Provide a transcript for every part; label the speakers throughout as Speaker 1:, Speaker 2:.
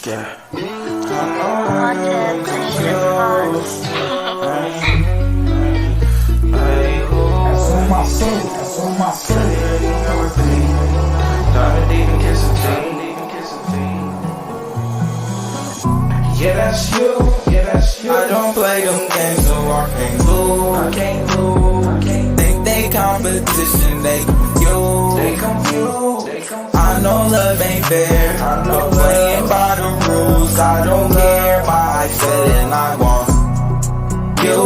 Speaker 1: Yeah.
Speaker 2: Haunted Christian Vibes.
Speaker 1: That's on my soul. That's on my soul. Dive deep and kiss a yeah, that's you. Yeah, that's you. I don't play them games, so I can't lose. I can't lose. I can't think they competition. They confused. They confused. They confused. I know love ain't fair. I know playing by the rules. I don't care. My life said and I want you.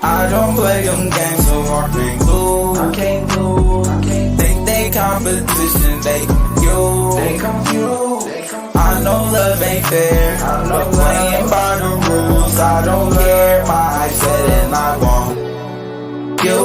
Speaker 1: I don't play them games, so I can't lose. I can't lose. I can't think they competition. They confused. They confused. I know love ain't fair. I know playing by the rules. I don't care. My eyes said and I want you.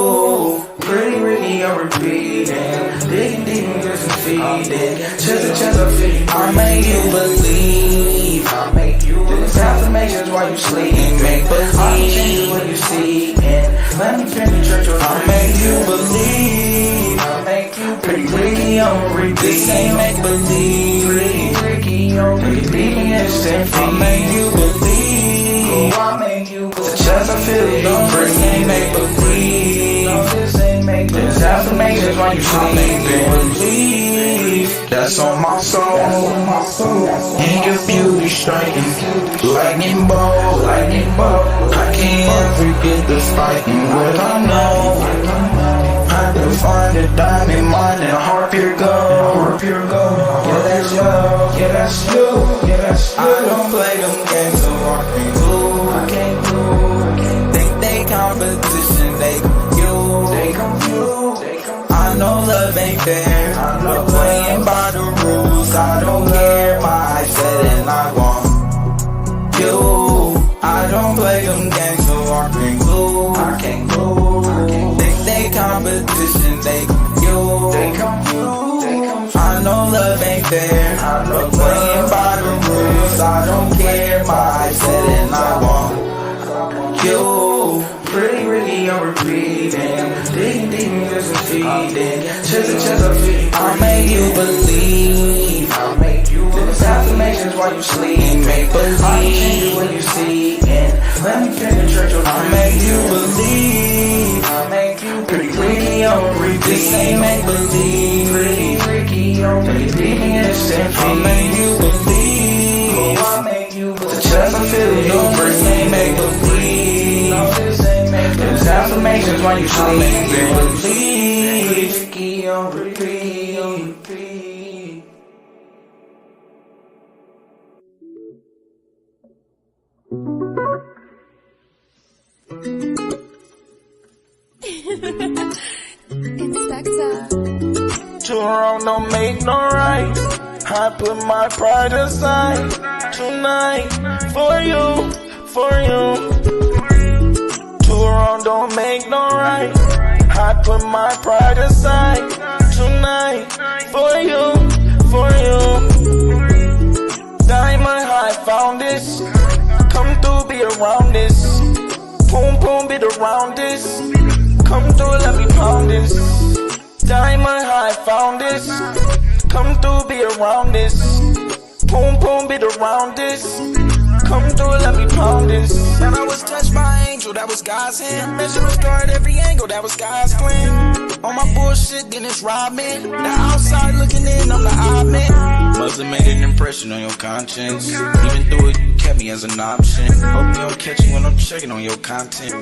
Speaker 1: Pretty Ricky, I'm repeating. Digging deep and just feeding. Chest I feel. I make you believe. I make you believe. This affirmations while you sleeping. Make believe. I change what you see. And let me penetrate your I make you believe. I make you pretty Ricky, I'm repeating. This ain't make believe. Pretty Ricky, I'm repeating. I make you believe. Oh, I make you believe. The chest I feel. No, this ain't make believe. No, this ain't make believe. This affirmations while you sleeping. Believe. That's on my soul. And your beauty striking. Lightning bolt. Lightning bolt. I can't forget the fighting. What I know. I can find a diamond mine and a heart pure gold. Yeah, that's you. Yeah, that's you. Yeah, that's you. I don't play them games, so I can't lose. I can't lose. Think they competition, they confused. They confused. I know love ain't fair. I know playing by the rules. I don't care. My eyes said and I want you. I don't play them games, so I can't lose. I can't lose. Think they competition, they confused. They confused. I know love ain't fair. I know playing by the rules. I don't care. My eyes said and I want you. Pretty Ricky, I'm repeating. Digging deep and just feeding. Chest I feel. I make you believe. I make you believe. This affirmations while you sleep. Make believe. I change what you see. And let me penetrate your I make you believe. I make you pretty Ricky, I'm repeating. This ain't make believe. Pretty Ricky, I'm repeating. I make you believe. Oh, I make you believe. The chest I feel. No, this ain't make believe. No, this ain't make believe. This affirmations while you sleep. Make believe. Ricky, I'm repeating.
Speaker 3: Too wrong don't make no right. I put my pride aside tonight for you, for you. Too wrong don't make no right. I put my pride aside tonight for you, for you. Diamond high found this. Come through, be around this. Boom, boom, be around this. Come through, let me pound this. Diamond high found this. Come through, be around this. Boom, boom, be around this. Come through, let me pound this. And I was touched by an angel, that was God's hand. Measure a star at every angle, that was God's plan. On my bullshit, then it's robbing. The outside looking in, I'm the odd man. Must have made an impression on your conscience. Even through it, you kept me as an option. Hope you don't catch me when I'm checking on your content.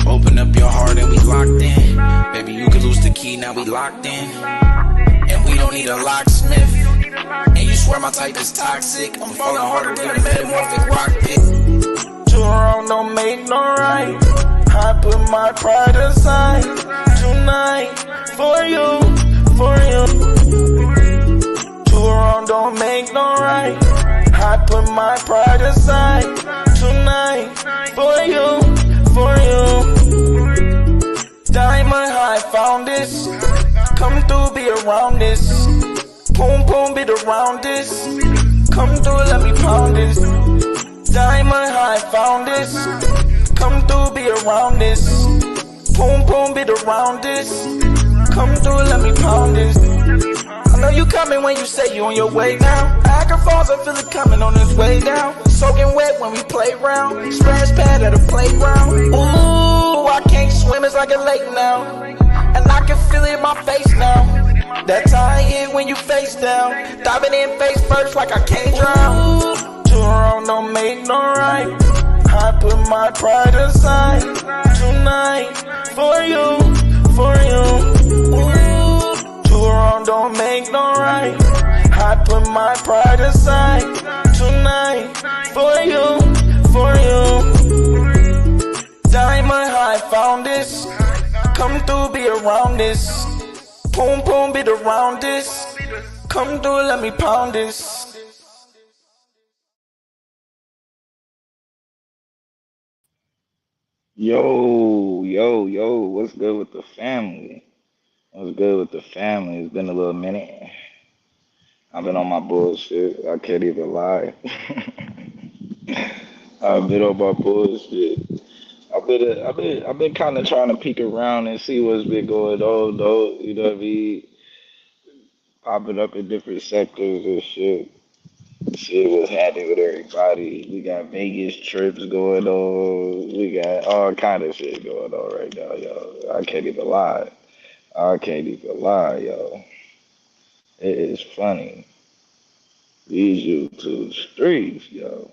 Speaker 3: Open up your heart and we locked in. Baby, you could lose the key, now we locked in. And we don't need a locksmith. And you swear my type is toxic. I'm falling harder than a metamorphic rock pit. Too wrong don't make no right. I put my pride aside tonight for you, for you. Too wrong don't make no right. I put my pride aside tonight for you, for you. Diamond high found this. Come through, be around this. Boom, boom, be around this. Come through, let me pound this. Diamond high found this. Come through, be around this. Boom, boom, be around this. Come through, let me pound this. I know you coming when you say you on your way now? Niagara Falls, I feel it coming on its way down. Soaking wet when we play round. Splash pad at a playground. Ooh, I can't swim, it's like a lake now. And I can feel it in my face now. That's how I hit when you face down. Diving in face first like I can't drown. Too wrong don't make no right. I put my pride aside tonight for you, for you. Ooh, too wrong don't make no right. I put my pride aside tonight for you, for you. Diamond high found this. Come through, be around this. Boom, boom, beat around this. Come through, let me pound this.
Speaker 4: Yo, what's good with the family? What's good with the family? It's been a little minute. I've been on my bullshit. I can't even lie. I've been on my bullshit. I've been kind of trying to peek around and see what's been going on, though. You know what I mean? Popping up in different sectors and shit. Shit was happening with everybody. We got Vegas trips going on. We got all kind of shit going on right now, yo. I can't even lie. I can't even lie, yo. It is funny. These YouTube streets, yo.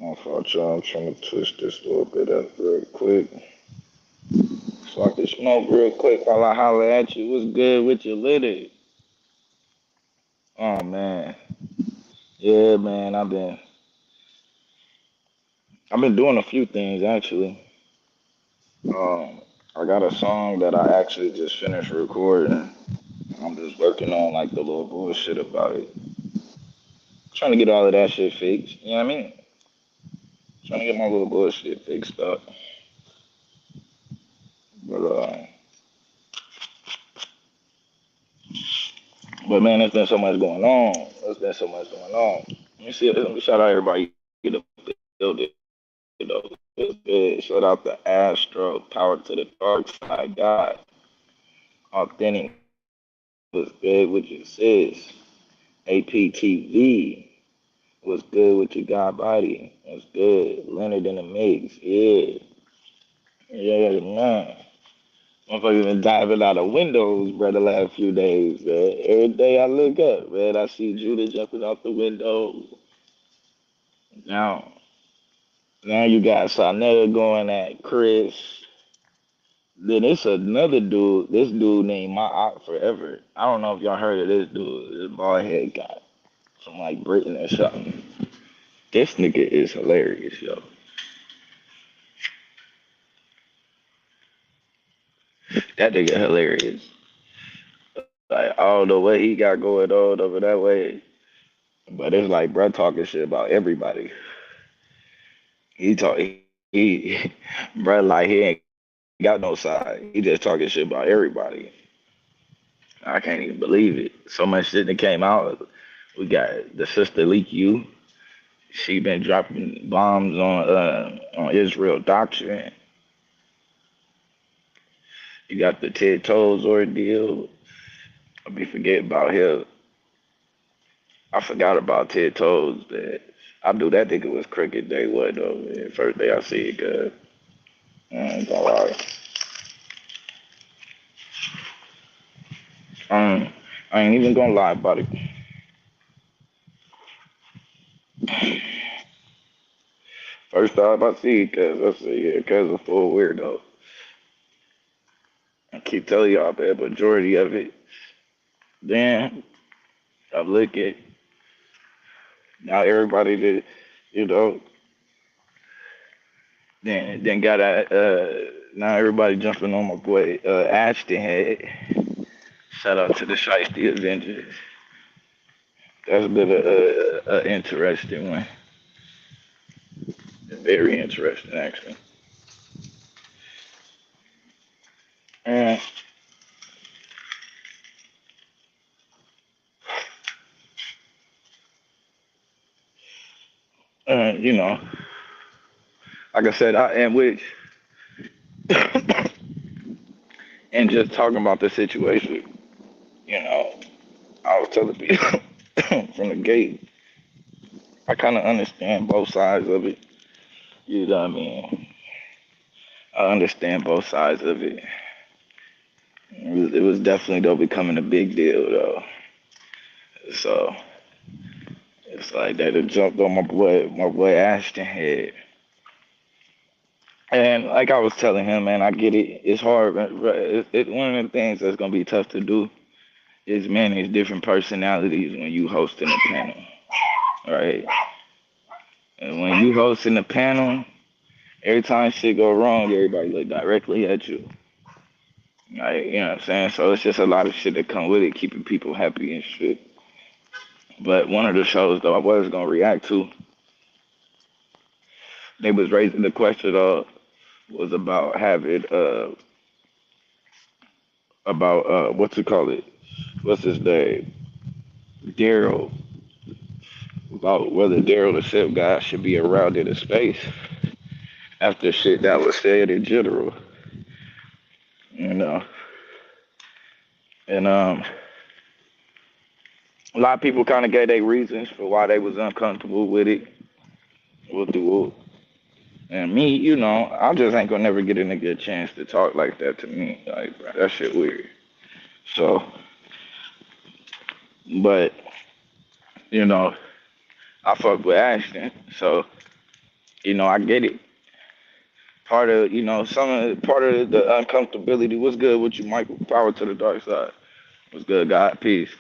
Speaker 4: My fault, y'all. I'm trying to twist this a little bit up real quick. So I can smoke real quick while I holler at you. What's good with your litty? Oh man. Yeah, man. I've been doing a few things actually. Um, I got a song that I actually just finished recording. I'm just working on like the little bullshit about it. Trying to get all of that shit fixed. You know what I mean? Trying to get my little bullshit fixed up. But but man, there's been so much going on. There's been so much going on. Let me see. Let me shout out everybody. Get up build it. You know, it's good. Shout out the Astro. Power to the dark side. God. Authentic. Was good with your sis. APTV. Was good with your God body. Was good. Leonard in the mix. Yeah. Yeah, man. Motherfuckers been diving out of windows, bro, the last few days, man. Every day I look up, man, I see Judah jumping out the window. Now, now you got Sanetta going at Chris. Then it's another dude, this dude named My Op Forever. I don't know if y'all heard of this dude. This bald head guy from like Britain or something. This nigga is hilarious, yo. That nigga hilarious. Like, I don't know what he got going on over that way. But it's like bro talking shit about everybody. He talk he bro like he ain't got no side. He just talking shit about everybody. I can't even believe it. So much shit that came out. We got the sister Leak U. She been dropping bombs on Israel doctrine. You got the Ted Toes ordeal. I be forgetting about him. I forgot about Ted Toes, man. I knew that nigga was crooked day one though, man. First day I see it, good. I ain't gonna lie. Um, I ain't even gonna lie about it. First time I see it, cuz I see it, cuz a full weirdo. I keep telling y'all, man, majority of it. Then I look at now everybody that you know, then got now everybody jumping on my boy Ashton head. Shout out to the Shiesty Avengers. That's been a interesting one. Very interesting, actually. And you know, like I said, I am with and just talking about the situation, you know. I was telling people from the gate, I kind of understand both sides of it. You know what I mean? I understand both sides of it. It was definitely though becoming a big deal though. So it's like that. It jumped on my boy Ashton head. And like I was telling him, man, I get it. It's hard. One of the things that's gonna be tough to do is manage different personalities when you hosting a panel, right? And when you hosting a panel, every time shit go wrong, everybody look directly at you. Like, you know what I'm saying? So it's just a lot of shit that come with it, keeping people happy and shit. But one of the shows though I was gonna react to, they was raising the question was about having about what's it called it? What's his name? Daryl, about whether Daryl the Sip guy should be around in the space after shit that was said in general. You know. And a lot of people kinda gave their reasons for why they was uncomfortable with it. With the whoop. And me, you know, I just ain't gonna never get a nigga a chance to talk like that to me. Like, bro, that shit weird. So, but, you know, I fuck with Ashton. So, you know, I get it. Part of, you know, part of the uncomfortability. What's good with you, Michael? Power to the dark side. What's good, God? Peace.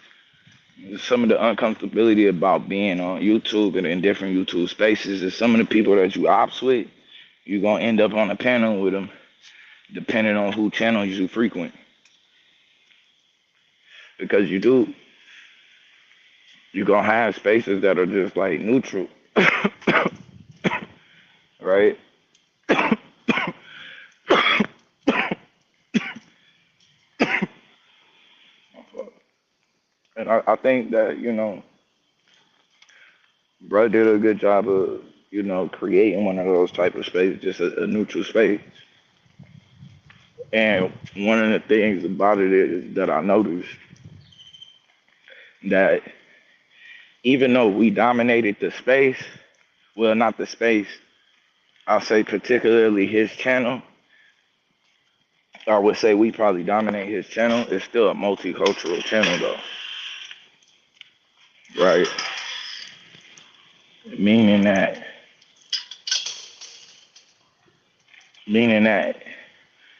Speaker 4: Some of the uncomfortability about being on YouTube and in different YouTube spaces is some of the people that you ops with, you're going to end up on a panel with them, depending on who channels you frequent. Because you're going to have spaces that are just like neutral. Right? And I think that, you know, bro did a good job of, you know, creating one of those type of spaces, just a neutral space. And one of the things about it is that I noticed that even though we dominated the space, well, not the space, I'll say particularly his channel, I would say we probably dominate his channel, it's still a multicultural channel though. Right? Meaning that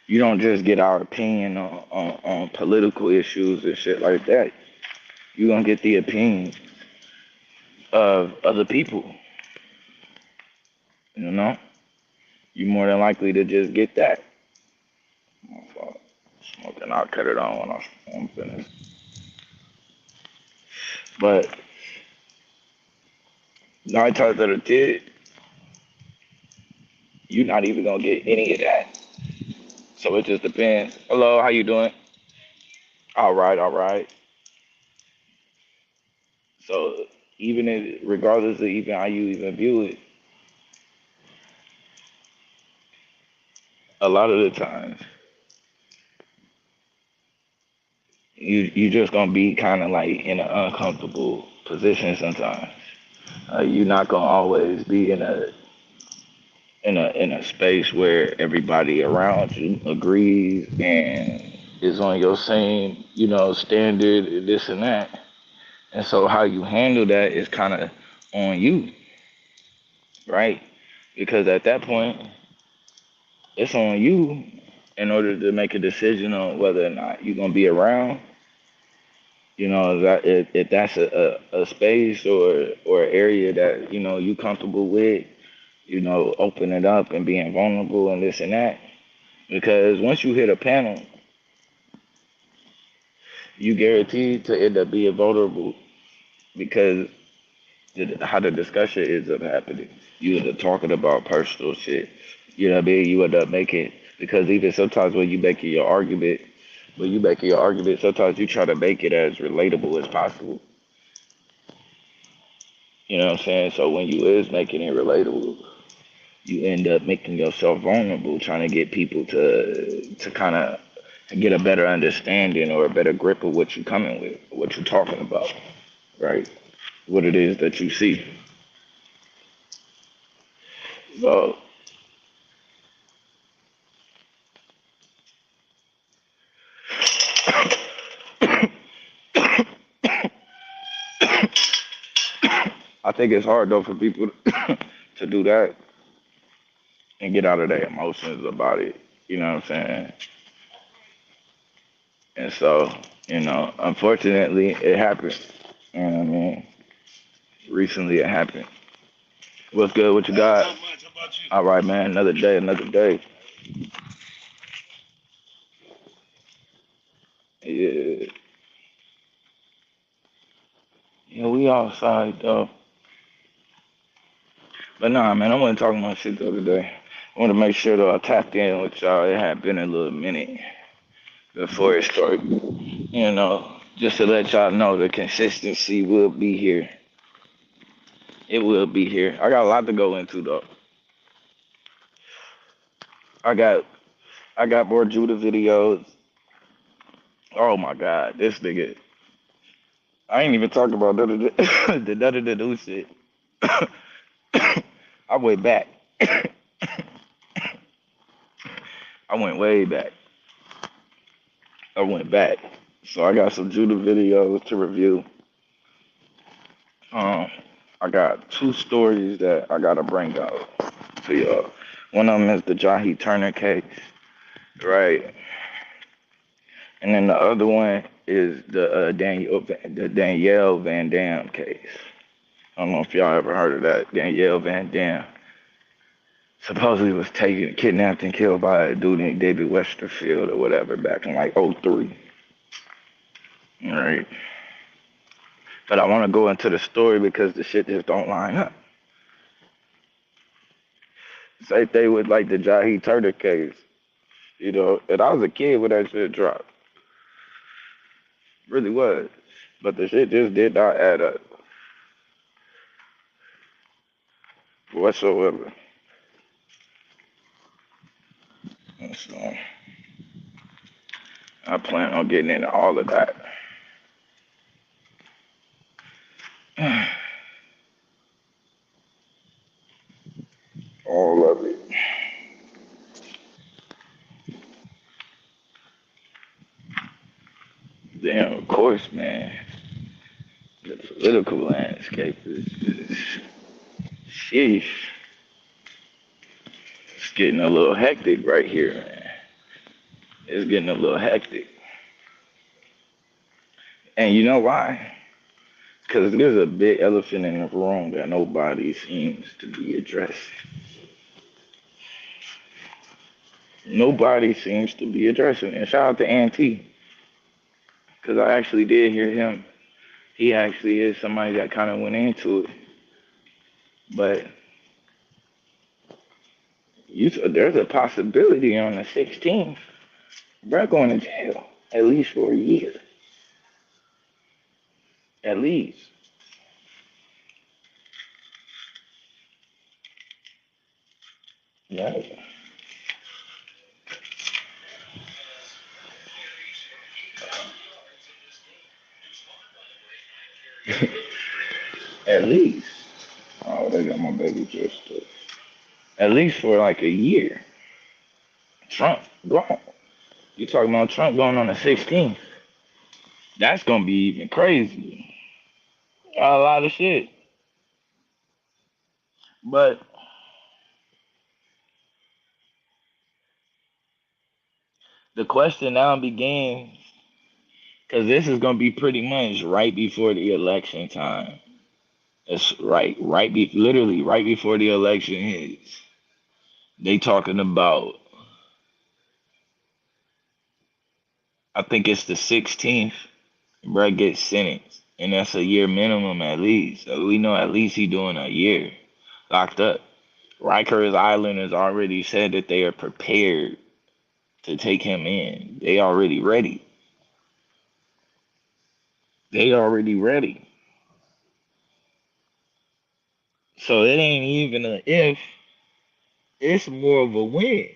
Speaker 4: you don't just get our opinion on political issues and shit like that. You're gonna get the opinion of other people. You know? You're more than likely to just get that. Smoking, I'll cut it on when I'm finished. But 9 times out of 10, you're not even gonna get any of that. So it just depends. Hello, how you doing? All right, all right. So even if, regardless of even how you even view it, a lot of the times you just gonna be kind of like in an uncomfortable position sometimes. You're not gonna always be in a space where everybody around you agrees and is on your same, you know, standard, this and that. And so how you handle that is kind of on you, right? Because at that point, it's on you in order to make a decision on whether or not you're gonna be around. You know, that if that's a space or area that, you know, you comfortable with, you know, open it up and being vulnerable and this and that. Because once you hit a panel, you guaranteed to end up being vulnerable because how the discussion ends up happening. You end up talking about personal shit. You know what I mean? You end up making, because even sometimes when you making your argument, sometimes you try to make it as relatable as possible. You know what I'm saying? So when you is making it relatable, you end up making yourself vulnerable, trying to get people to kind of get a better understanding or a better grip of what you're coming with, what you're talking about, right? What it is that you see. So I think it's hard though for people to do that and get out of their emotions about it. You know what I'm saying? And so, unfortunately, it happened. You know what I mean? Recently, it happened. What's good? What you got? All right, man. Another day, another day. Yeah, yeah. We outside though. But nah, man. I wasn't talking about shit the other day. I want to make sure that I tapped in with y'all. It had been a little minute before it started. Just to let y'all know the consistency will be here. It will be here. I got a lot to go into though. I got I got more Judah videos. Oh my God, this nigga. I ain't even talking about none of the new shit. I went back. I went way back. I went back. So I got some Judah videos to review. Um, I got two stories that I gotta bring out to y'all. One of them is the Jahi Turner case, right? And then the other one is the Danielle Van Dam case. I don't know if y'all ever heard of that. Danielle Van Dam supposedly was taken, kidnapped, and killed by a dude named David Westerfield or whatever back in like '03. All right. But I want to go into the story because the shit just don't line up. Same thing with like the Jahi Turner case, and I was a kid when that shit dropped. Really was. But the shit just did not add up whatsoever. And so I plan on getting into all of that. All of it. Then, of course, man, the political landscape is sheesh. It's getting a little hectic right here, man. It's getting a little hectic. And you know why? Because there's a big elephant in the room that nobody seems to be addressing. Nobody seems to be addressing. And shout out to Auntie, because I actually did hear him. He actually is somebody that kind of went into it. But there's a possibility on the 16th, bro, going to jail at least for a year. At least. Yeah. At least. Oh, they got my baby just at least for like a year. Trump gone. You talking about Trump going on the 16th? That's gonna be even crazy. A lot of shit. But the question now begins, because this is gonna be pretty much right before the election time. It's literally right before the election hits. They talking about, I think it's the 16th. Brett gets sentenced, and that's a year minimum at least. So we know at least he doing a year locked up. Rikers Island has already said that they are prepared to take him in. They already ready. They already ready. So it ain't even a if. It's more of a when.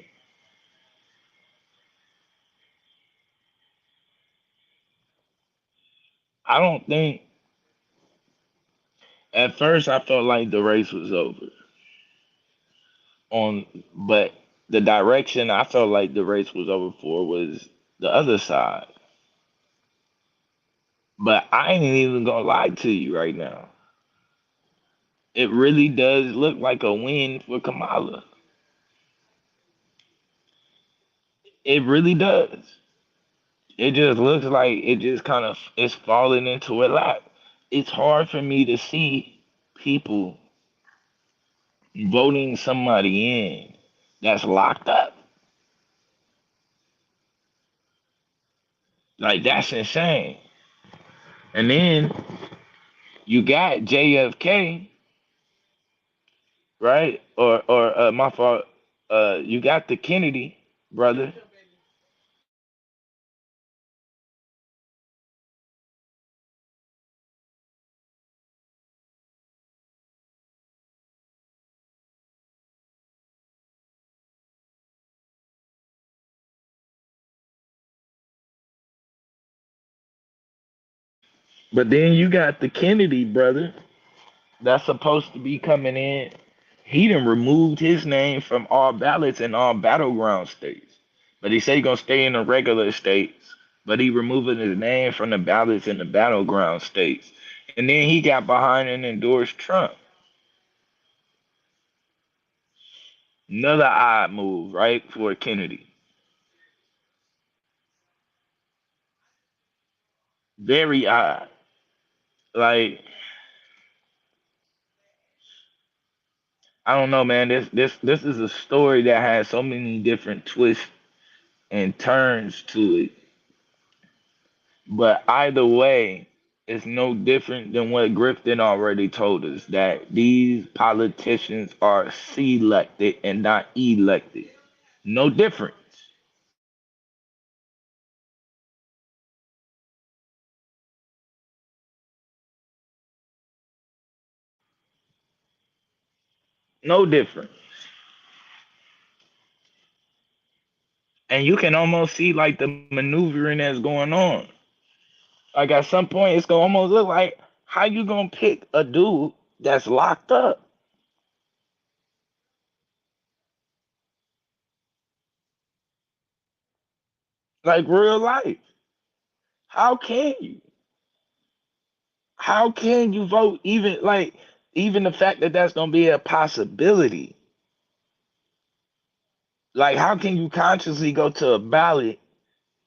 Speaker 4: I don't think at first I felt like the race was over on, but the direction I felt like the race was over for was the other side. But I ain't even gonna lie to you right now. It really does look like a win for Kamala. It really does. It just looks like it just kind of is falling into a lap. It's hard for me to see people voting somebody in that's locked up. Like that's insane. And then you got JFK, right? Or my fault. You got the Kennedy brother. But then you got the Kennedy brother that's supposed to be coming in. He done removed his name from all ballots in all battleground states. But he said he gonna stay in the regular states. But he removing his name from the ballots in the battleground states. And then he got behind and endorsed Trump. Another odd move, right, for Kennedy. Very odd. Like, I don't know, man. This is a story that has so many different twists and turns to it. But either way, it's no different than what Grifton already told us that these politicians are selected and not elected. No difference. No difference. And you can almost see like the maneuvering that's going on. Like at some point, it's gonna almost look like how you gonna pick a dude that's locked up, like real life. How can you? How can you vote even like even the fact that that's gonna be a possibility? Like how can you consciously go to a ballot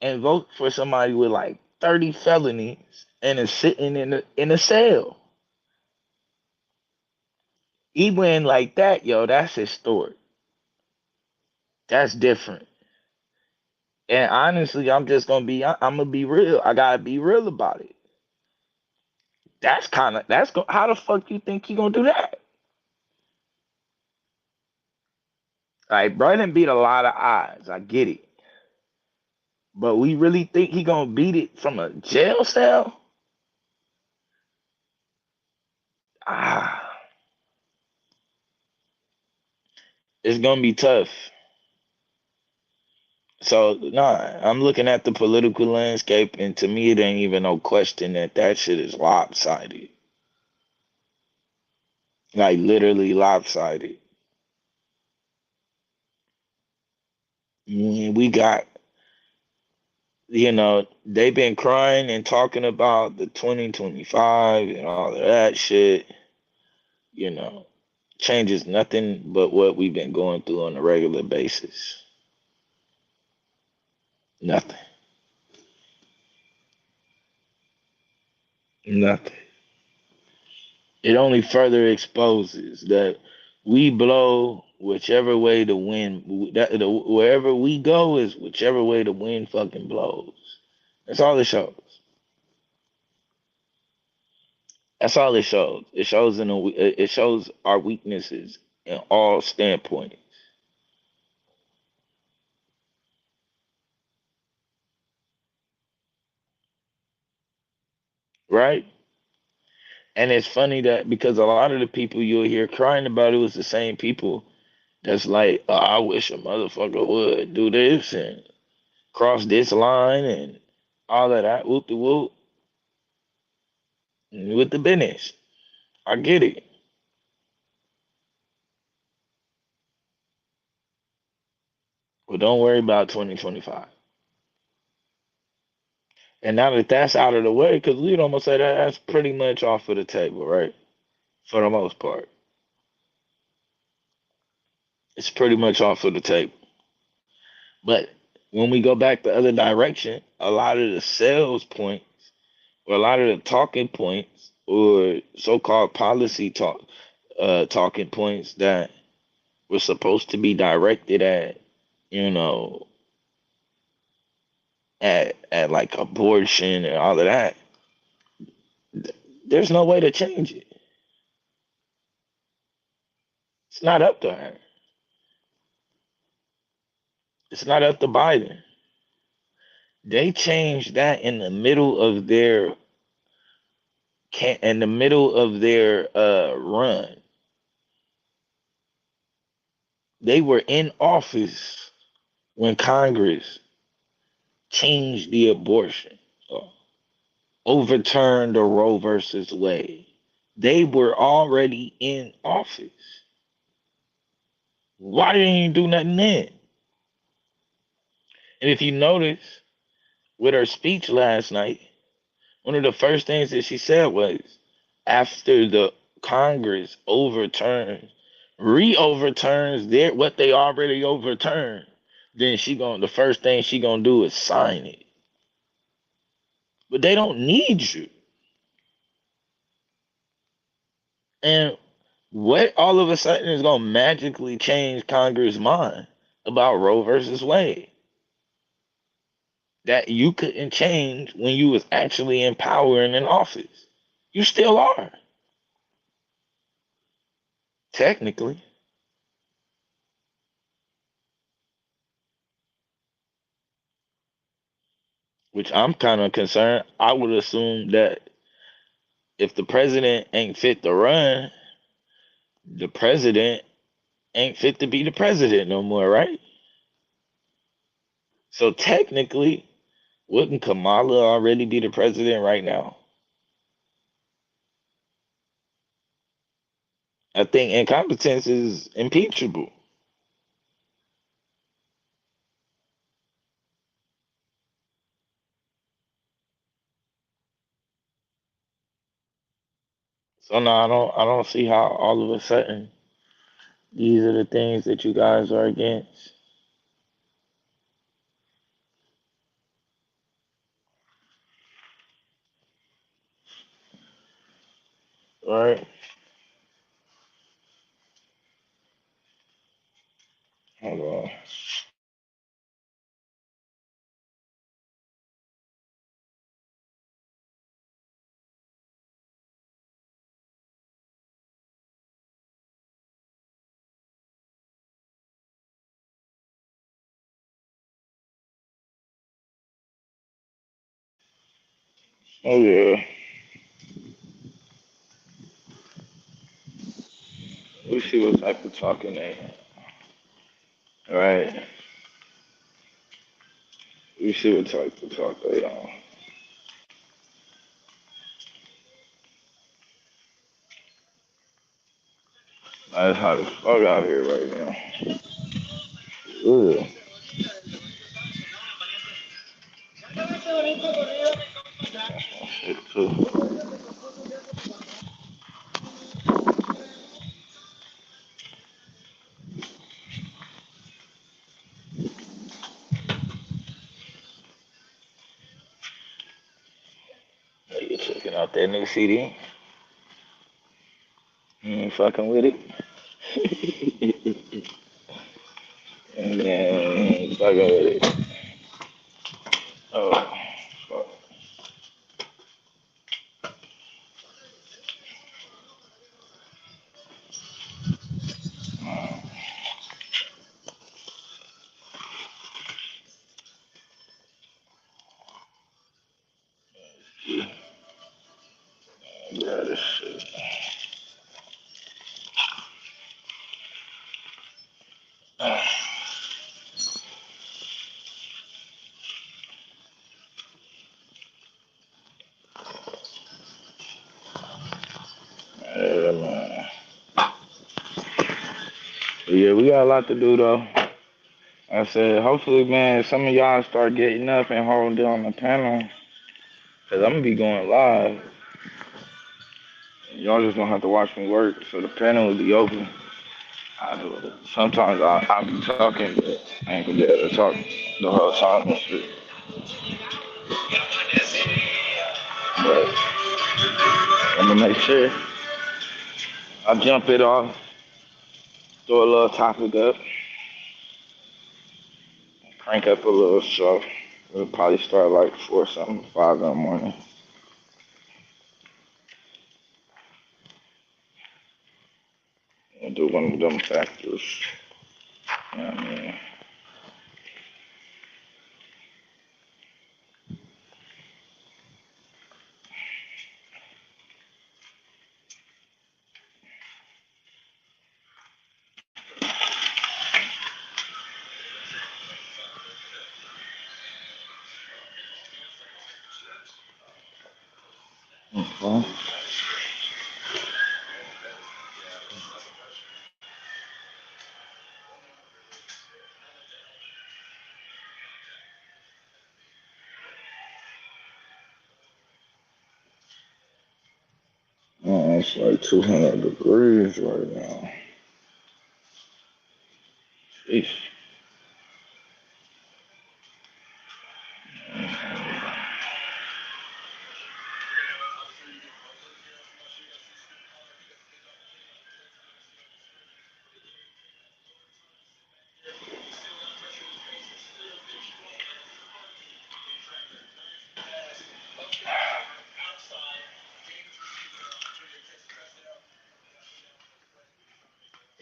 Speaker 4: and vote for somebody with like 30 felonies and is sitting in a cell? Even like that, yo, that's historic. That's different. And honestly, I'm gonna be real. I gotta be real about it. How the fuck you think he gonna do that? Like, Brandon beat a lot of odds. I get it. But we really think he gonna beat it from a jail cell? Ah, it's gonna be tough. So, nah, I'm looking at the political landscape, and to me, it ain't even no question that that shit is lopsided. Like, literally lopsided. We got, they've been crying and talking about the 2025 and all of that shit, you know, changes nothing but what we've been going through on a regular basis. Nothing. Nothing. It only further exposes that we blow whichever way the wind, wherever we go is whichever way the wind fucking blows. That's all it shows. That's all it shows. It shows our weaknesses in all standpoints, right? And it's funny that because a lot of the people you'll hear crying about it was the same people that's like, oh, I wish a motherfucker would do this and cross this line and all of that. Whoop de whoop. with the business. I get it. But don't worry about 2025. And now that that's out of the way, because we'd almost say that's pretty much off of the table, right? For the most part, it's pretty much off of the table. But when we go back the other direction, a lot of the sales points, or a lot of the talking points, or so-called policy talking points that were supposed to be directed at, you know, at like abortion and all of that, there's no way to change it. It's not up to her. It's not up to Biden. They changed that in the middle of their run. They were in office when Congress changed the abortion, overturned the Roe versus Wade. They were already in office. Why didn't you do nothing then? And if you notice, with her speech last night, one of the first things that she said was, after the Congress re-overturns what they already overturned, then the first thing she gonna do is sign it. But they don't need you. And what all of a sudden is gonna magically change Congress' mind about Roe versus Wade? That you couldn't change when you was actually in power and in office. You still are, technically. Which I'm kind of concerned. I would assume that if the president ain't fit to run, the president ain't fit to be the president no more, right? So technically, wouldn't Kamala already be the president right now? I think incompetence is impeachable. So no, I don't see how all of a sudden these are the things that you guys are against. All right. Hold on. Oh yeah. We see what type of talking they have. All right. We see what type of talk they on. That's hot as fuck out here right now. Ugh. Shit too. Hey, you checking out that new CD? You ain't fucking with it? And then you ain't fucking with it. Oh, fuck. Yeah, this shit. Yeah, we got a lot to do though. I said, hopefully, man, some of y'all start getting up and holding down the panel, cause I'm gonna be going live. Y'all just gonna have to watch me work, so the panel will be open. Sometimes I'll be talking, but I ain't gonna be able to talk the whole time and shit. But I'm gonna make sure I jump it off, throw a little topic up, crank up a little show. We'll probably start like 4 something, 5 in the morning. And do one of them factors. You know what I mean? Okay. Oh, it's like 200 degrees right now. Sheesh.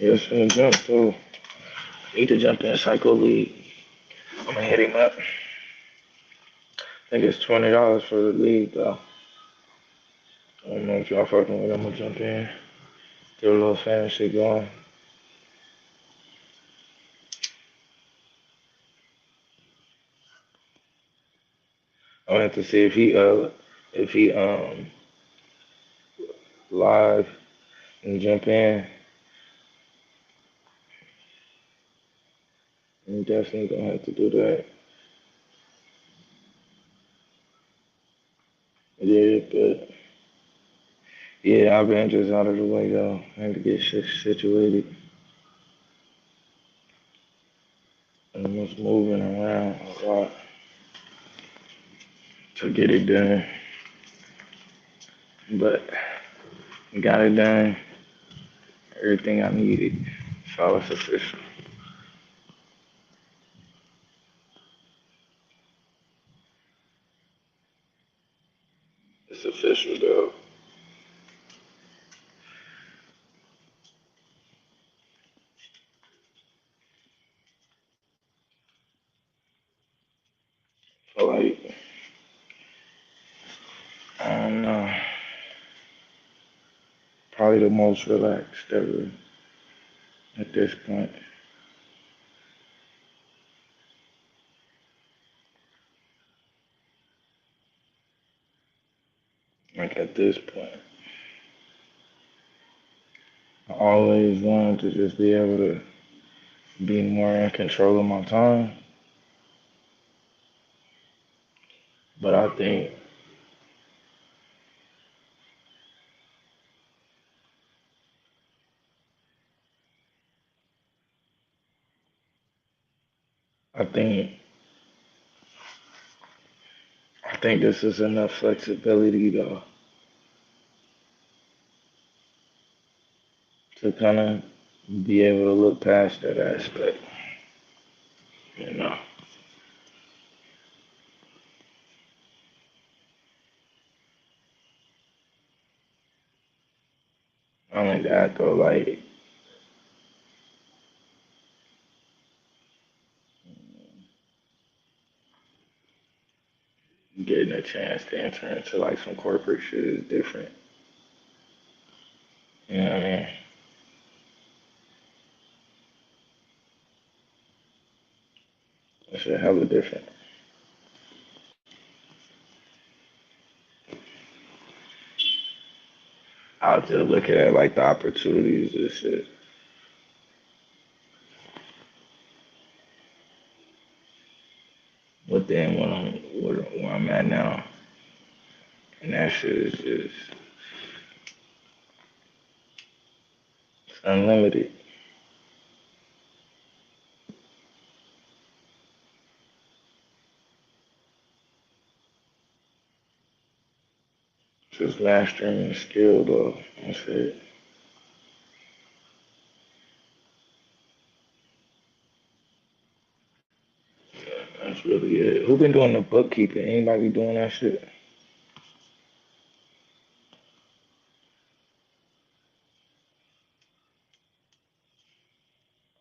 Speaker 4: Yes, and jump too. Need to jump in Psycho League. I'm gonna hit him up. I think it's $20 for the league though. I don't know if y'all fucking with it. I'm gonna jump in. Get a little fantasy going. I have to see if he live and jump in. I'm definitely gonna have to do that. Yeah, but yeah, I've been just out of the way though. I have to get shit situated. I'm just moving around a lot to get it done. But got it done. Everything I needed. So it's official. It's official though. So like, I don't know. Probably the most relaxed ever at this point. Like at this point. I always wanted to just be able to be more in control of my time. But I think I think this is enough flexibility though to kind of be able to look past that aspect. You know. Not only that though, like getting a chance to enter into like some corporate shit is different. You know what I mean? It's a hella different. I was just looking at like the opportunities and shit. shit is just unlimited. Just mastering the skill though. That's it. That's really it. Who been doing the bookkeeping? Anybody doing that shit?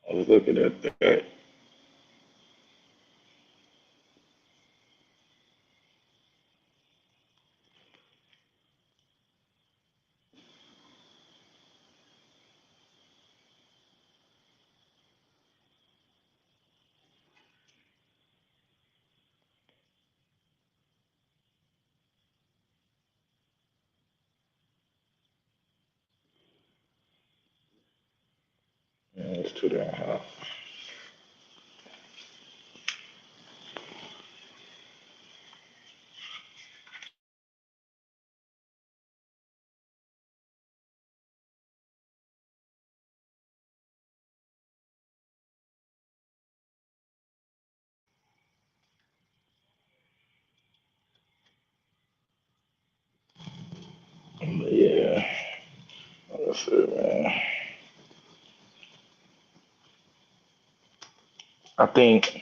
Speaker 4: I was looking at that. Man, it's too damn hot. But yeah, that's it, man. I think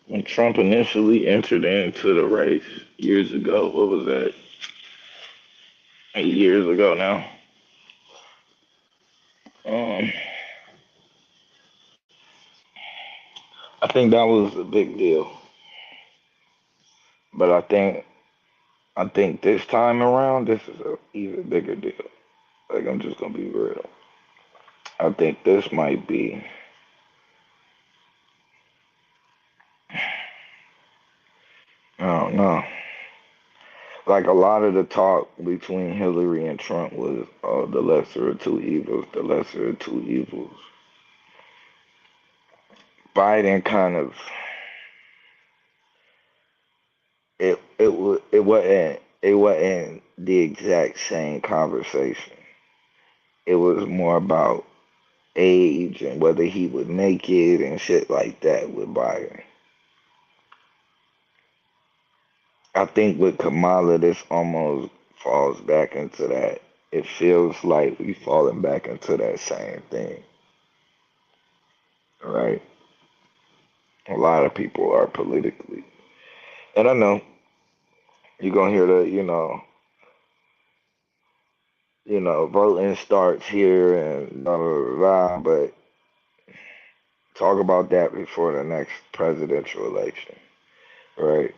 Speaker 4: when Trump initially entered into the race years ago, what was that? 8 years ago now. Um, I think that was a big deal. But I think this time around, this is a even bigger deal. Like I'm just gonna be real. I think this might be. I don't know. Like a lot of the talk between Hillary and Trump was, oh, the lesser of two evils, the lesser of two evils. Biden kind of it wasn't the exact same conversation. It was more about age and whether he would make it and shit like that with Biden. I think with Kamala, this almost falls back into that. It feels like we falling back into that same thing, right? A lot of people are politically, and I know you're gonna hear the, voting starts here and blah blah blah, but talk about that before the next presidential election, right?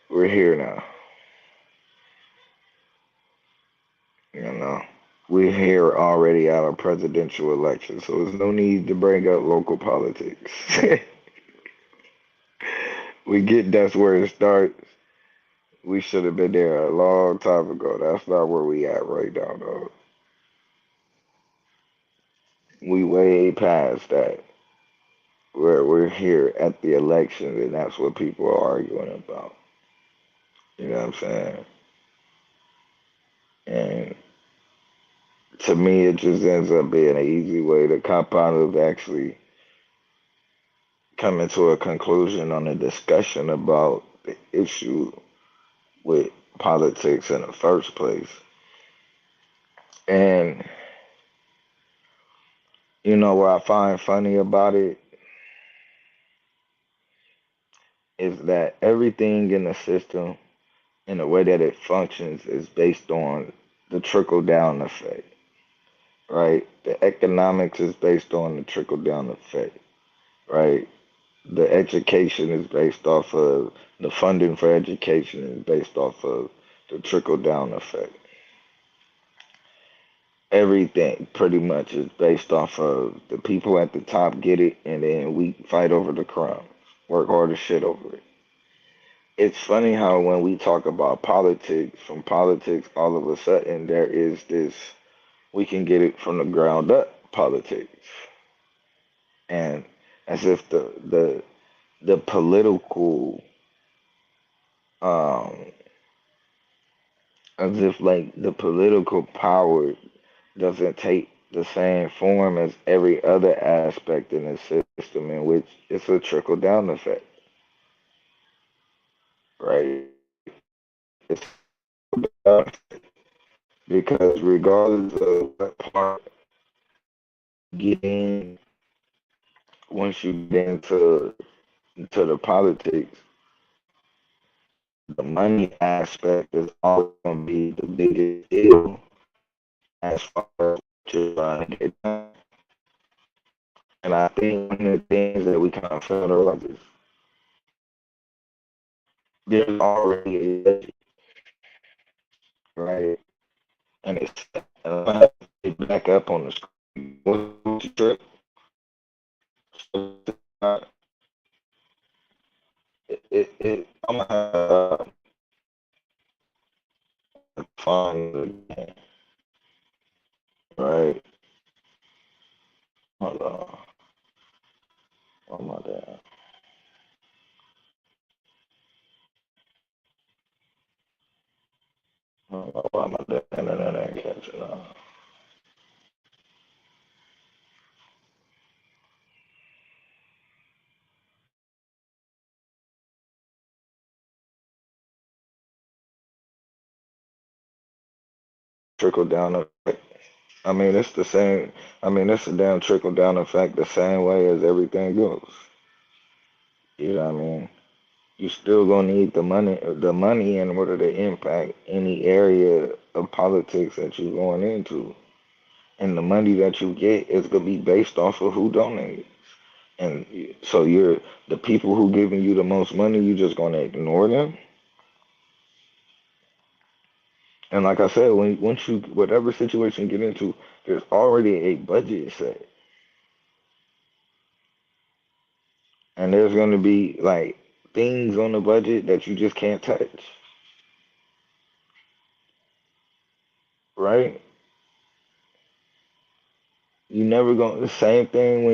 Speaker 4: We're here now, you know. We're here already out of presidential election, so there's no need to bring up local politics. We get that's where it starts. We should have been there a long time ago. That's not where we at right now, though. We way past that. We're here at the election, and that's what people are arguing about. You know what I'm saying? And to me, it just ends up being an easy way to cop out of actually coming to a conclusion on a discussion about the issue with politics in the first place. And what I find funny about it is that everything in the system and the way that it functions is based on the trickle down effect, right? The economics is based on the trickle down effect, right? The education is based off of the funding for education is based off of the trickle down effect. Everything pretty much is based off of the people at the top get it, and then we fight over the crumbs, work hard as shit over it. It's funny how when we talk about politics, from politics, all of a sudden there is this, we can get it from the ground up politics. And as if the political um, as if like the political power doesn't take the same form as every other aspect in the system, in which it's a trickle down effect, right? It's because regardless of what part you get in, once you get into the politics, the money aspect is always going to be the biggest deal as far as what you're trying to get done. And I think one of the things that we kind of failed to realize is there's already a budget, right? And it's back up on the screen. What's the trip? I'm gonna have fun again, right? Hold on. Oh my god. I don't know why my internet ain't catching on. Trickle down effect. I mean, it's the same. I mean, it's a damn trickle down effect the same way as everything goes. You know what I mean? You still gonna need the money in order to impact any area of politics that you're going into. And the money that you get is gonna be based off of who donates. And so you're the people who giving you the most money, you just gonna ignore them. And like I said, when once you whatever situation you get into, there's already a budget set, and there's gonna be like things on the budget that you just can't touch, right? You never gonna the same thing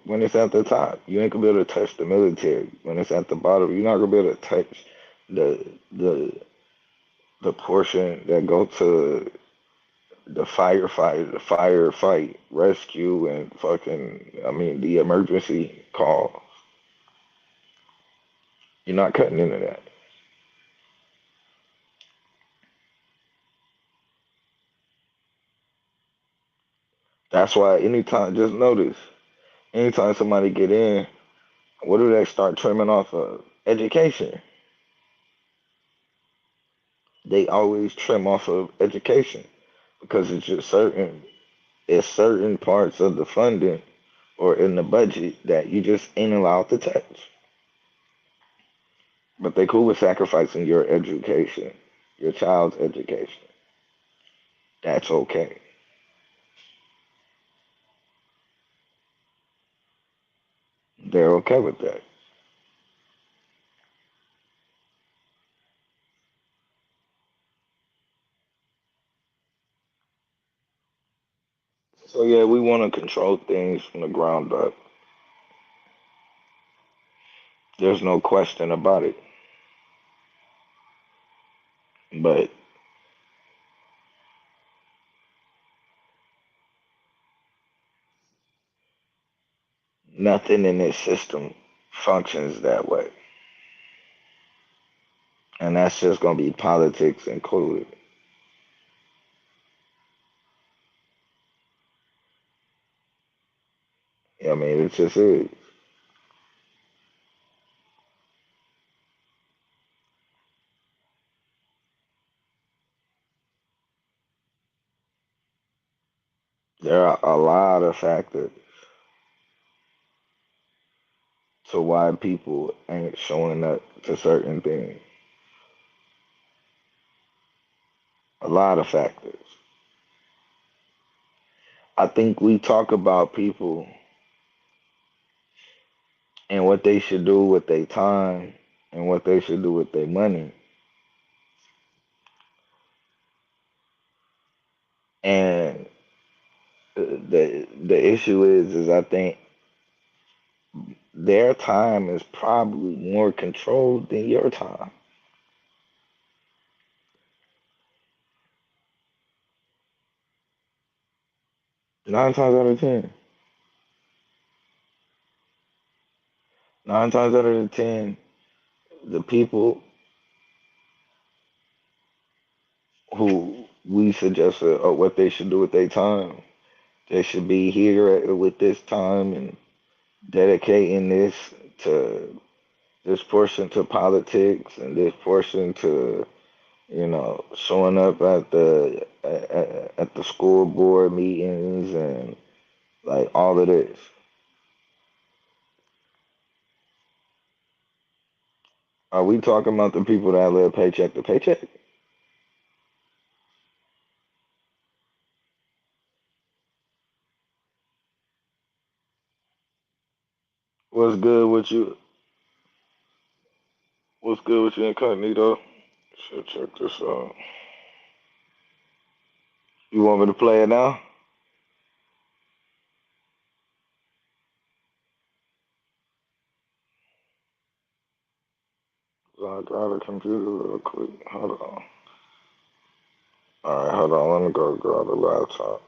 Speaker 4: when it's at the top. You ain't gonna be able to touch the military when it's at the bottom. You're not gonna be able to touch the the the portion that go to the firefight, rescue, and fucking, I mean, the emergency call. You're not cutting into that. That's why anytime, just notice, anytime somebody get in, what do they start trimming off of? Education. They always trim off of education because it's certain parts of the funding or in the budget that you just ain't allowed to touch. But they cool with sacrificing your education, your child's education. That's okay. They're okay with that. So yeah, we want to control things from the ground up. There's no question about it. But nothing in this system functions that way. And that's just going to be politics included. I mean, it just is. There are a lot of factors to why people ain't showing up to certain things. A lot of factors. I think we talk about people and what they should do with their time and what they should do with their money. And the issue is I think their time is probably more controlled than your time. Nine times out of ten. 9 times out of the 10, the people who we suggest what they should do with their time, they should be here with this time and dedicating to this portion to politics and this portion to showing up at the school board meetings and like all of this. Are we talking about the people that live paycheck to paycheck? What's good with you? What's good with you, incognito? So check this out. You want me to play it now? I got a computer real quick. Hold on. All right, hold on. Let me go grab the laptop.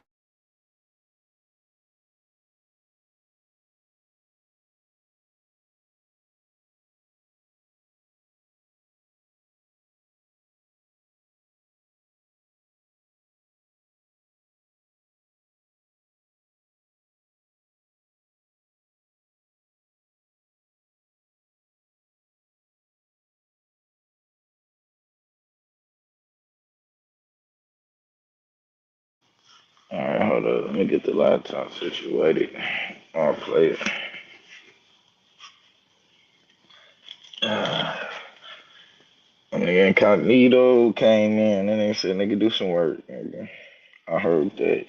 Speaker 4: All right, hold on. Let me get the laptop situated. I'll play it. Nigga Incognito came in and they said, nigga, do some work. Nigga. I heard that.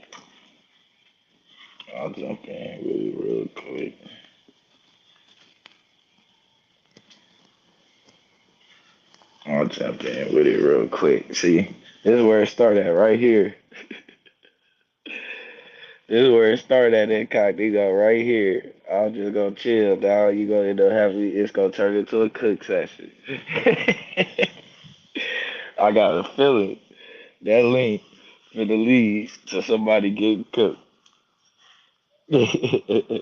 Speaker 4: I'll jump in really real quick. I'll jump in with it real quick. See, this is where it started at, right here. This is where it started at, Incognito, right here. I'm just gonna chill, dog. You gonna end up having it's gonna turn into a cook session. I got a feeling that link for the leads to somebody getting cooked. I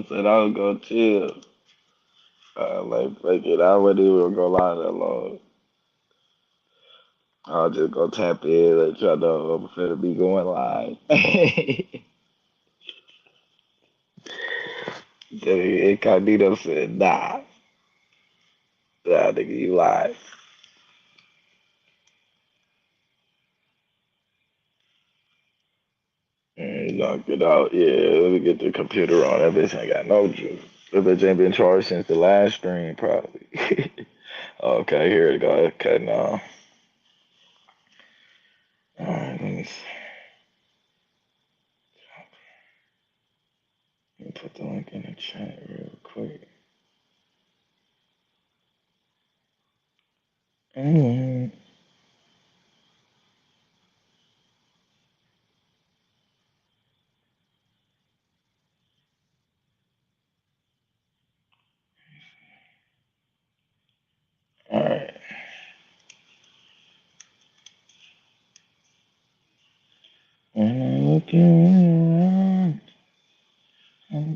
Speaker 4: said I was gonna chill. Like, fuck it, I wasn't even gonna lie that long. I was just gonna tap in, let y'all know I'm finna be going live. Then Incognito said, nah, nigga, you live. Knocked it out. Yeah, let me get the computer on. That bitch ain't got no juice. That bitch ain't been charged since the last stream, probably. Okay, here it go. Okay, now. Alright, let me put the link in the chat real quick. Mm, Alright. When I look around, I'm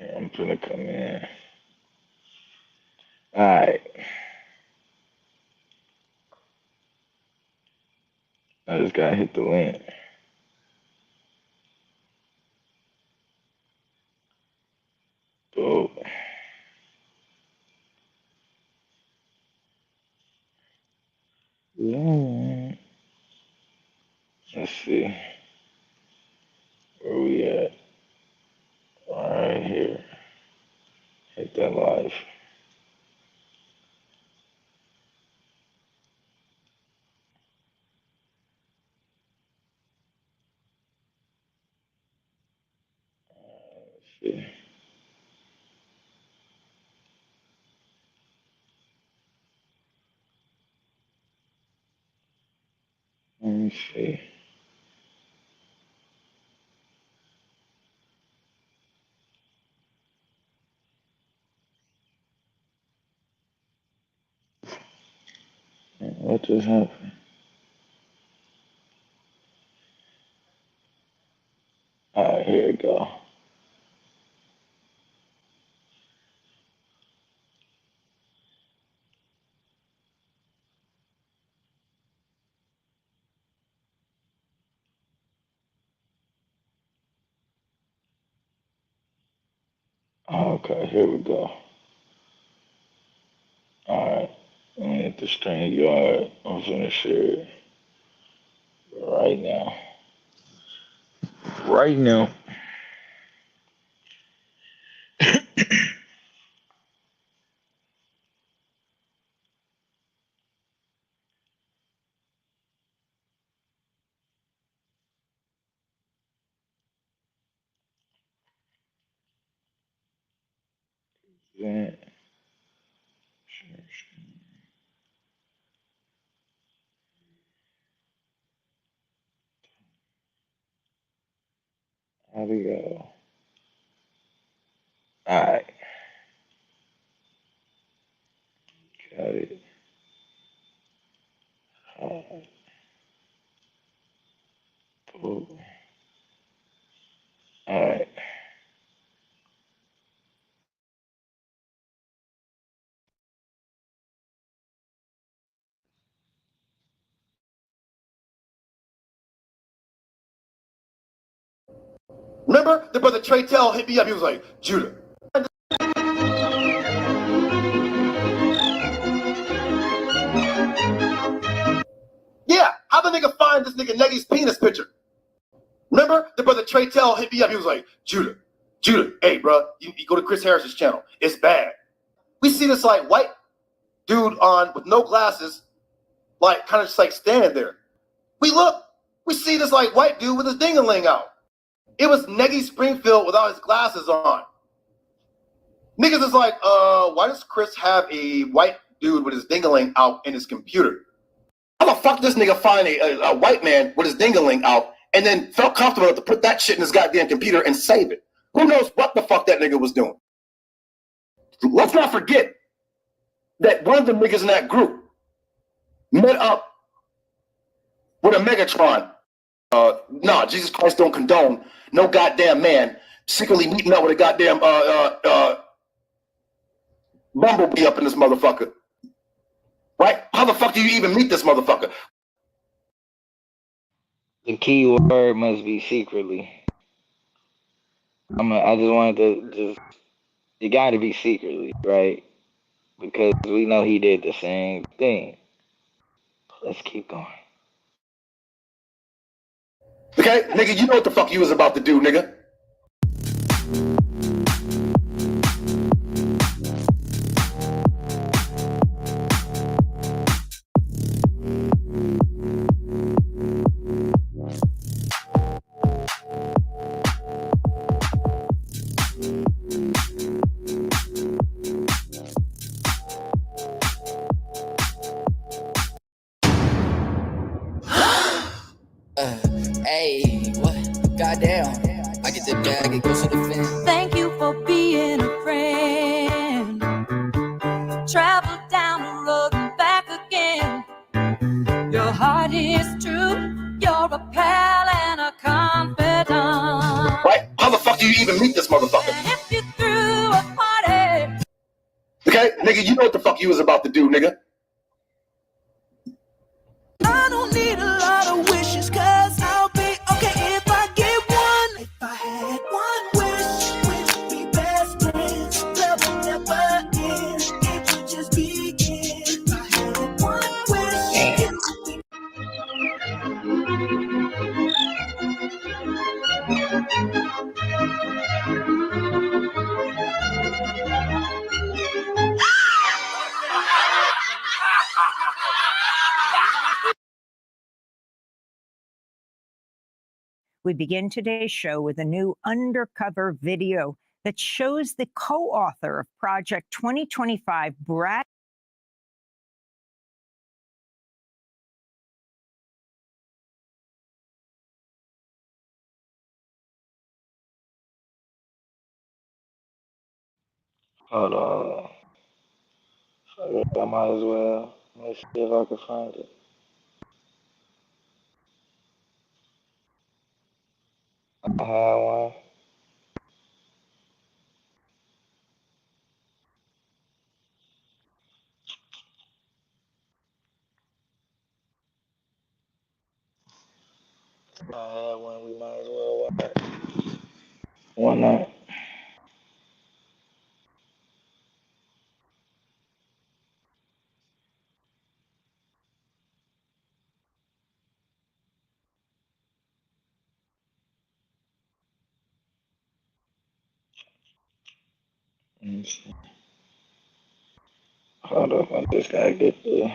Speaker 4: yeah, I'm finna come in. Alright. I just gotta hit the link. Oh, yeah. Let's see. Where we at? Alright, here. Hit that live. Let's see. Let me see. What just happened? Alright, here we go. Okay, here we go. Alright. Let me hit the stream yard. I'm finna share it right now. Right now. Yeah. How we go? Alright. Got it. Alright. Alright.
Speaker 5: Remember, the brother Trey Tell hit me up. He was like, Judah. Yeah, how the nigga find this nigga Negi's penis picture? Remember, the brother Trey Tell hit me up. He was like, Judah, hey, bro, you go to Chris Harris's channel. It's bad. We see this like white dude on with no glasses, like kind of just like standing there. We see this like white dude with his ding-a-ling out. It was Negi Springfield without his glasses on. Niggas is like, why does Chris have a white dude with his ding-a-ling out in his computer? How the fuck this nigga find a white man with his ding-a-ling out and then felt comfortable enough to put that shit in his goddamn computer and save it? Who knows what the fuck that nigga was doing? Let's not forget that one of the niggas in that group met up with a Megatron. Nah, Jesus Christ don't condone no goddamn man secretly meeting up with a goddamn bumblebee up in this motherfucker. Right? How the fuck do you even meet this motherfucker?
Speaker 4: The key word must be secretly. I just wanted to just. You got to be secretly, right? Because we know he did the same thing. Let's keep going.
Speaker 5: Okay, nigga, you know what the fuck you was about to do, nigga.
Speaker 6: Hey, what? Goddamn. I get the bag, it goes to the fence.
Speaker 7: Thank you for being a friend. Travel down the road and back again. Your heart is true. You're a pal and a confidant.
Speaker 5: Right? How the fuck do you even meet this motherfucker?
Speaker 7: And if you threw a party,
Speaker 5: okay, nigga, you know what the fuck you was about to do, nigga.
Speaker 8: I don't need a lot of wishes, cause I'll be okay if I get one. If I had one wish, we'd be best friends. Love will never end, it would just begin. If I had one wish, it would be.
Speaker 9: We begin today's show with a new undercover video that shows the co-author of Project 2025, Brad.
Speaker 4: Hold on. I might as well. Let's see if I can find it. I had one. I had one. We might as well watch. Why not? Let me see. Hold up, I just gotta get the.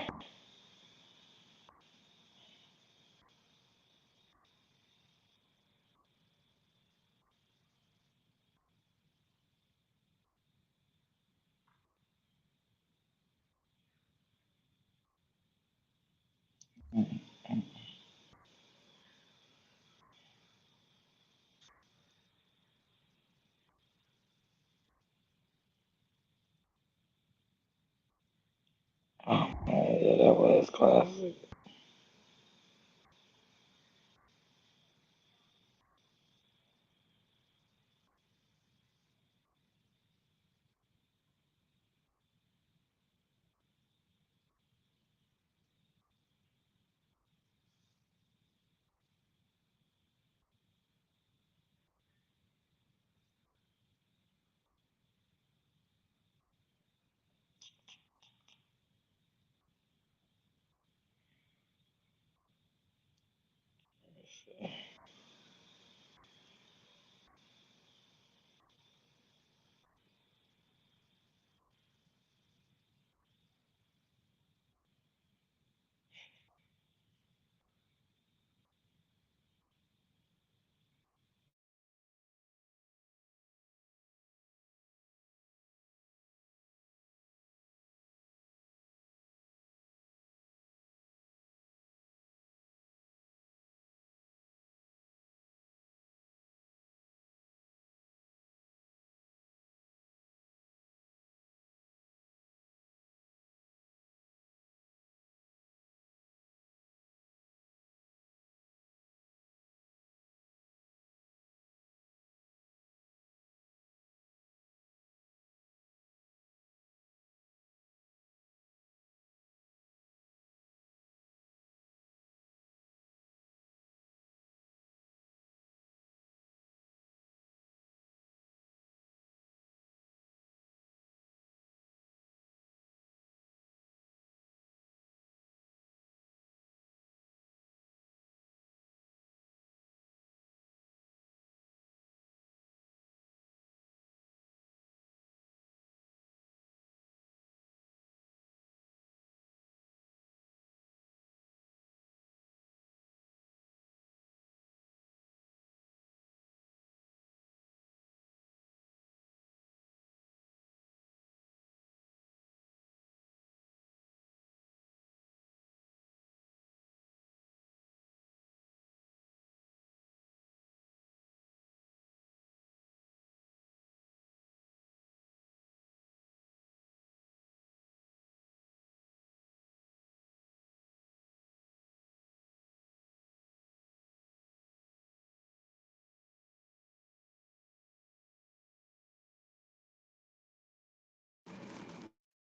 Speaker 4: Oh, yeah, that was classic.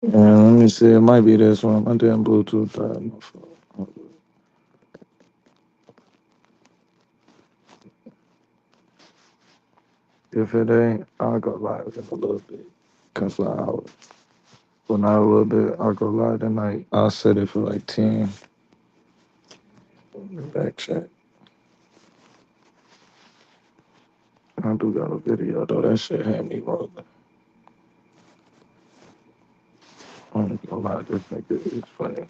Speaker 4: Let me see. It might be this one. My damn Bluetooth died. My fault. If it ain't, I'll go live in a little bit. Couple of hours. Well, not a little bit. I'll go live tonight. I'll set it for like 10. Back chat. I do got a video though. That shit had me rolling. I'm gonna lie, this nigga is funny.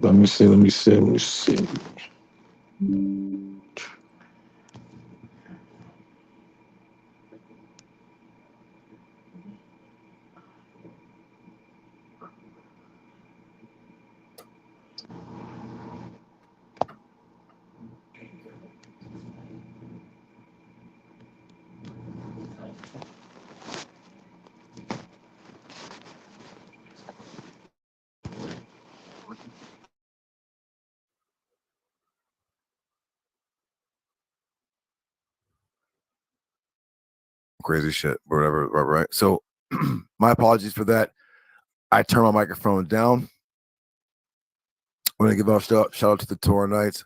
Speaker 4: Let me see. Let me see. Let me see.
Speaker 10: crazy shit or whatever, right? So my apologies for that. I turned my microphone down. I'm gonna give a shout out to the Torah Knights.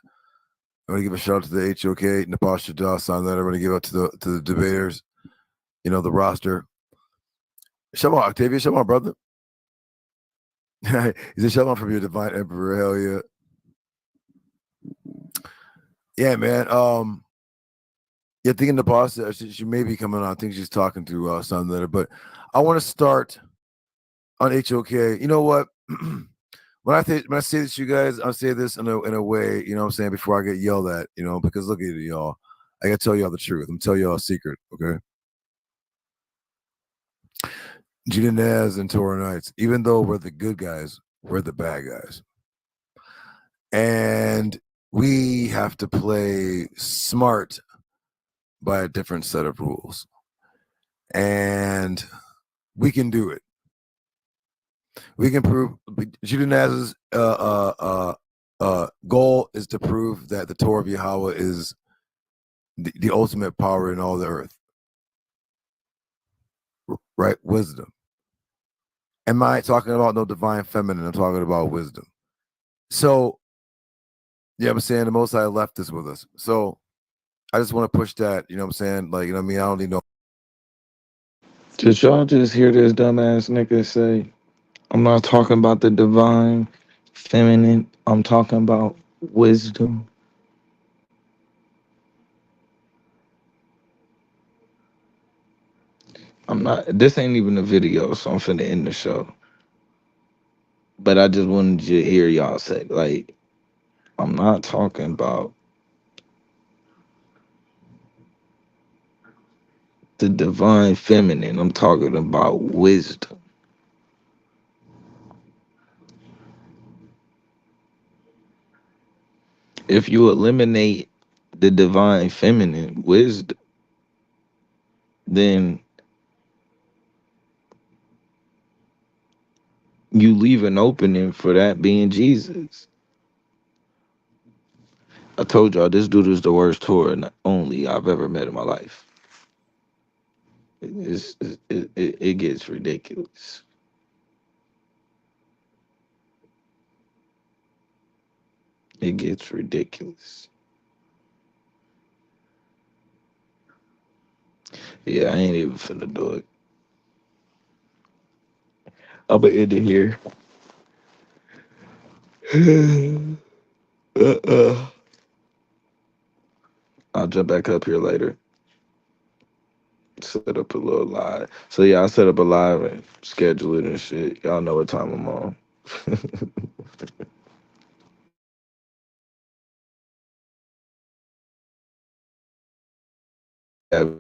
Speaker 10: I'm gonna give a shout out to the HOK, Napash Das on that. I'm gonna give out to the debaters, the roster. Shalom, Octavia, shalom, brother. He's a shalom from your divine emperor, hell yeah. Yeah, man. Yeah, thinking the boss, she may be coming on. I think she's talking to Sun Letter, but I want to start on HOK. You know what? When I say this to you guys, I'll say this in a way, you know what I'm saying, before I get yelled at, because look at it, y'all. I gotta tell y'all the truth. I'm telling y'all a secret, okay? Judah Naz and Torah Knights, even though we're the good guys, we're the bad guys. And we have to play smart by a different set of rules. And we can do it. We can prove Judah Naz's goal is to prove that the Torah of Yahweh is the ultimate power in all the earth. Right? Wisdom. Am I talking about no divine feminine? I'm talking about wisdom. So, yeah, I'm saying the Most High left this with us. So, I just want to push that, you know what I'm saying? Like, you know what I mean? I don't need no.
Speaker 3: Did y'all just hear this dumbass nigga say, I'm not talking about the divine feminine, I'm talking about wisdom? I'm not, this ain't even a video, so I'm finna end the show. But I just wanted you to hear y'all say, like, I'm not talking about the divine feminine, I'm talking about wisdom. If you eliminate the divine feminine wisdom, then you leave an opening for that being Jesus. I told y'all this dude is the worst Torah only I've ever met in my life. It gets ridiculous. It gets ridiculous. Yeah, I ain't even finna do it. I'm gonna end it here. I'll jump back up here later. Set up a little live. So yeah, I set up a live and schedule it and shit. Y'all know what time I'm on. Yeah.